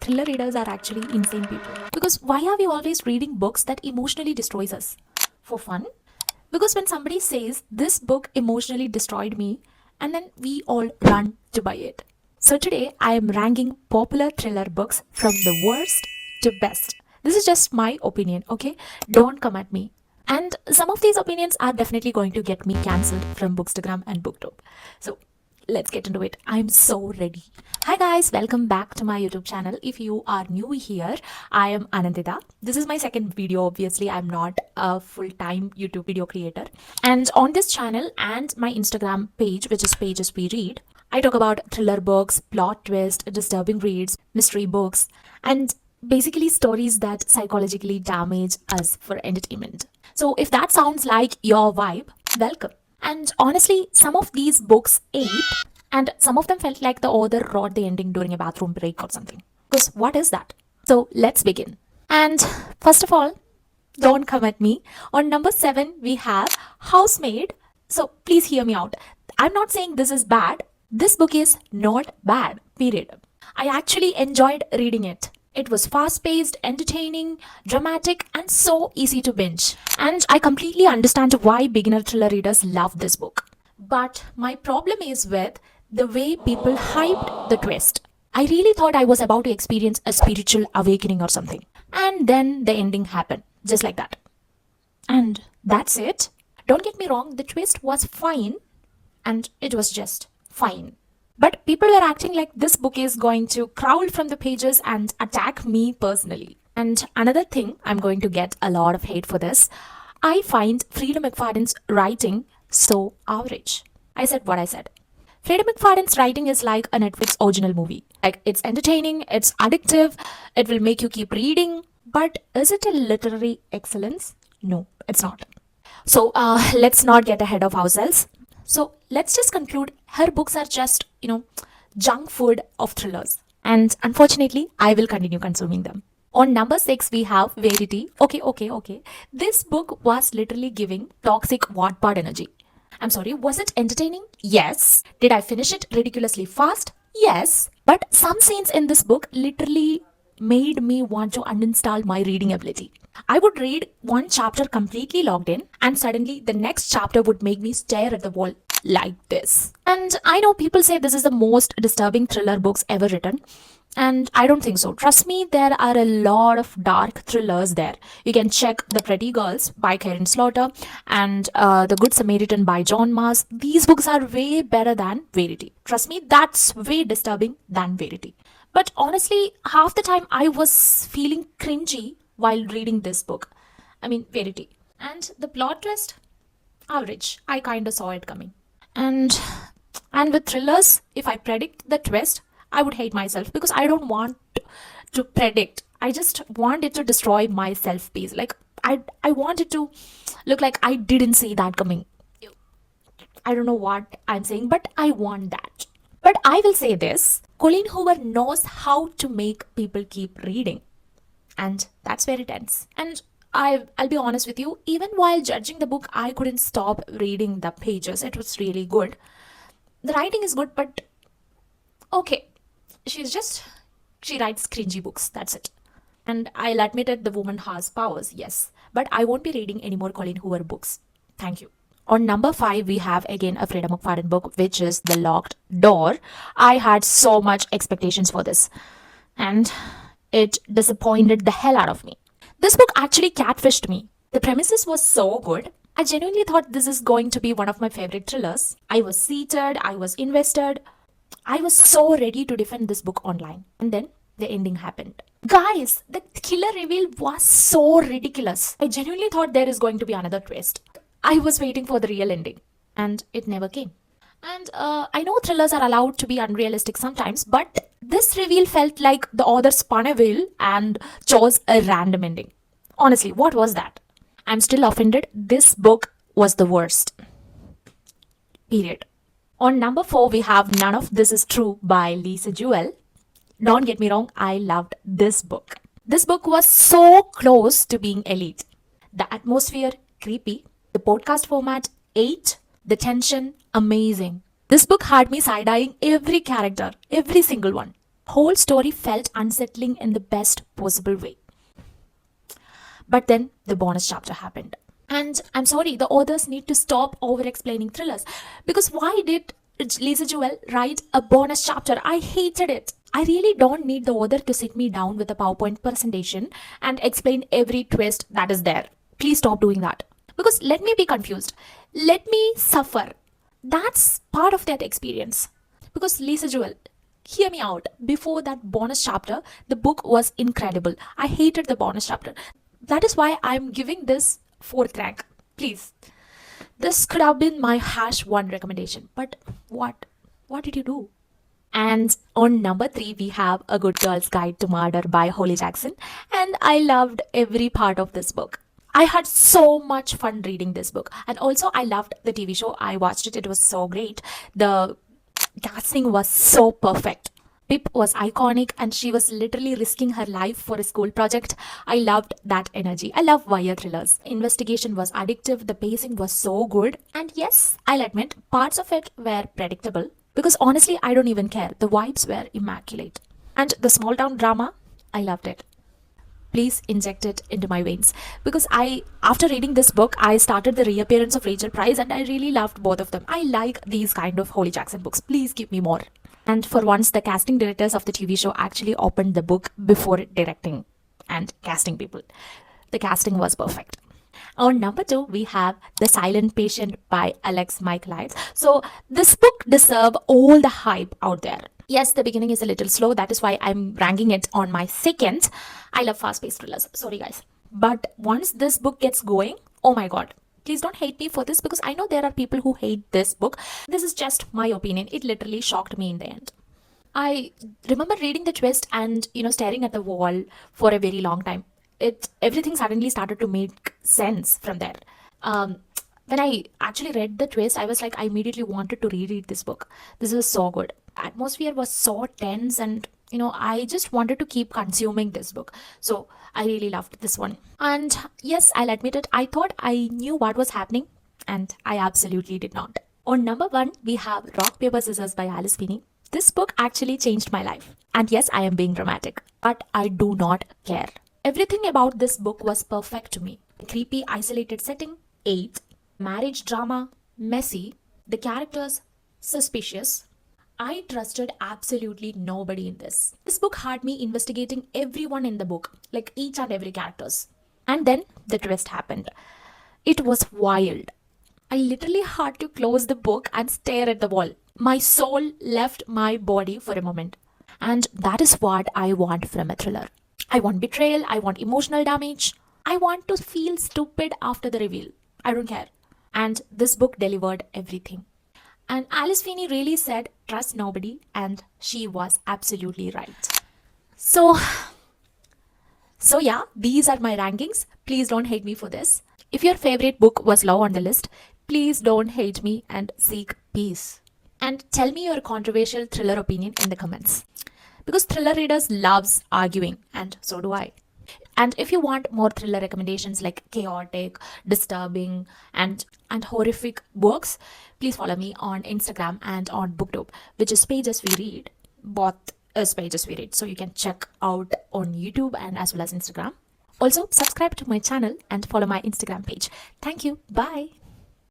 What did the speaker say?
thriller readers are actually insane people. Because why are we always reading books that emotionally destroys us? For fun? Because when somebody says, this book emotionally destroyed me, and then we all run to buy it. So today I am ranking popular thriller books from the worst to best. This is just my opinion, okay? Don't come at me. And some of these opinions are definitely going to get me cancelled from Bookstagram and BookTok. So let's get into it. I'm so ready. Hi guys, welcome back to my YouTube channel. If you are new here, I am Anandita. This is my second video. Obviously, I'm not a full-time YouTube video creator. And on this channel and my Instagram page, which is Pages We Read, I talk about thriller books, plot twist, disturbing reads, mystery books, and basically stories that psychologically damage us for entertainment. So if that sounds like your vibe, welcome. And honestly, some of these books ate, and some of them felt like the author wrote the ending during a bathroom break or something. Because what is that? So let's begin. And first of all, don't come at me. On number 7, we have Housemaid. So please hear me out. I'm not saying this is bad. This book is not bad, period. I actually enjoyed reading it. It was fast-paced, entertaining, dramatic, and so easy to binge. And I completely understand why beginner thriller readers love this book. But my problem is with the way people hyped the twist. I really thought I was about to experience a spiritual awakening or something. And then the ending happened, just like that. And that's it. Don't get me wrong, the twist was fine, and it was just fine. But people were acting like this book is going to crawl from the pages and attack me personally. And another thing, I'm going to get a lot of hate for this. I find Freida McFadden's writing so average. I said what I said. Freida McFadden's writing is like a Netflix original movie. Like, it's entertaining, it's addictive, it will make you keep reading. But is it a literary excellence? No, it's not. So let's not get ahead of ourselves. So let's just conclude her books are just, junk food of thrillers. And unfortunately, I will continue consuming them. On number 6, we have Verity. Okay. This book was literally giving toxic Wattpad energy. I'm sorry, was it entertaining? Yes. Did I finish it ridiculously fast? Yes. But some scenes in this book literally made me want to uninstall my reading ability. I would read one chapter completely logged in, and suddenly the next chapter would make me stare at the wall like this. And I know people say this is the most disturbing thriller books ever written, and I don't think so. Trust me, there are a lot of dark thrillers there. You can check The Pretty Girls by Karen Slaughter and The Good Samaritan by John Mars. These books are way better than Verity. Trust me, that's way disturbing than Verity. But honestly, half the time I was feeling cringy while reading this book. I mean, Verity. And the plot twist? Average. I kind of saw it coming. And with thrillers, if I predict the twist, I would hate myself because I don't want to predict. I just want it to destroy my self-peace. Like, I want it to look like I didn't see that coming. I don't know what I'm saying, but I want that. But I will say this, Colleen Hoover knows how to make people keep reading. And that's where it ends. And I'll be honest with you, even while judging the book, I couldn't stop reading the pages. It was really good. The writing is good, but okay. She writes cringy books, that's it. And I'll admit it, the woman has powers, yes. But I won't be reading any more Colleen Hoover books. Thank you. On number 5, we have again a Freida McFadden book, which is The Locked Door. I had so much expectations for this, and it disappointed the hell out of me. This book actually catfished me. The premises was so good. I genuinely thought this is going to be one of my favorite thrillers. I was seated, I was invested. I was so ready to defend this book online. And then the ending happened. Guys, the killer reveal was so ridiculous. I genuinely thought there is going to be another twist. I was waiting for the real ending, and it never came. And I know thrillers are allowed to be unrealistic sometimes, but this reveal felt like the author spun a wheel and chose a random ending. Honestly, what was that? I'm still offended. This book was the worst. Period. On number 4, we have None of This Is True by Lisa Jewell. Don't get me wrong, I loved this book. This book was so close to being elite. The atmosphere, creepy. The podcast format, 8. The tension, amazing. This book had me side-eyeing every character, every single one. Whole story felt unsettling in the best possible way. But then the bonus chapter happened. And I'm sorry, the authors need to stop over explaining thrillers. Because why did Lisa Jewell write a bonus chapter? I hated it. I really don't need the author to sit me down with a PowerPoint presentation and explain every twist that is there. Please stop doing that. Because let me be confused. Let me suffer. That's part of that experience. Because Lisa Jewell, hear me out. Before that bonus chapter, the book was incredible. I hated the bonus chapter. That is why I'm giving this fourth rank. Please. This could have been my #1 recommendation. But what? What did you do? And on number 3, we have A Good Girl's Guide to Murder by Holly Jackson. And I loved every part of this book. I had so much fun reading this book. And also, I loved the TV show. I watched it. It was so great. The casting was so perfect. Pip was iconic and she was literally risking her life for a school project. I loved that energy. I love wire thrillers. Investigation was addictive. The pacing was so good. And yes, I'll admit, parts of it were predictable. Because honestly, I don't even care. The vibes were immaculate. And the small town drama, I loved it. Please inject it into my veins. Because after reading this book, I started the reappearance of Rachel Price and I really loved both of them. I like these kind of Holly Jackson books. Please give me more. And for once, the casting directors of the TV show actually opened the book before directing and casting people. The casting was perfect. On number 2, we have The Silent Patient by Alex Michaelides. So this book deserves all the hype out there. Yes, the beginning is a little slow. That is why I'm ranking it on my second. I love fast-paced thrillers. Sorry, guys. But once this book gets going, oh my god. Please don't hate me for this because I know there are people who hate this book. This is just my opinion. It literally shocked me in the end. I remember reading the twist and, staring at the wall for a very long time. Everything suddenly started to make sense from there. When I actually read the twist, I was like, I immediately wanted to reread this book. This was so good. Atmosphere was so tense and I just wanted to keep consuming this book. So I really loved this one. And yes, I'll admit it, I thought I knew what was happening and I absolutely did not. On number 1, we have Rock, Paper, Scissors by Alice Finney. This book actually changed my life. And yes, I am being dramatic, but I do not care. Everything about this book was perfect to me. Creepy, isolated setting, 8. Marriage drama, messy. The characters, suspicious. I trusted absolutely nobody in this. This book had me investigating everyone in the book, like each and every characters. And then the twist happened. It was wild. I literally had to close the book and stare at the wall. My soul left my body for a moment. And that is what I want from a thriller. I want betrayal, I want emotional damage. I want to feel stupid after the reveal. I don't care. And this book delivered everything. And Alice Finney really said, trust nobody, and she was absolutely right. So yeah, these are my rankings. Please don't hate me for this. If your favorite book was low on the list, please don't hate me and seek peace. And tell me your controversial thriller opinion in the comments. Because thriller readers loves arguing, and so do I. And if you want more thriller recommendations like chaotic, disturbing, and horrific books, please follow me on Instagram and on BookTube, which is Pages We Read. Both is Pages We Read. So you can check out on YouTube and as well as Instagram. Also, subscribe to my channel and follow my Instagram page. Thank you. Bye.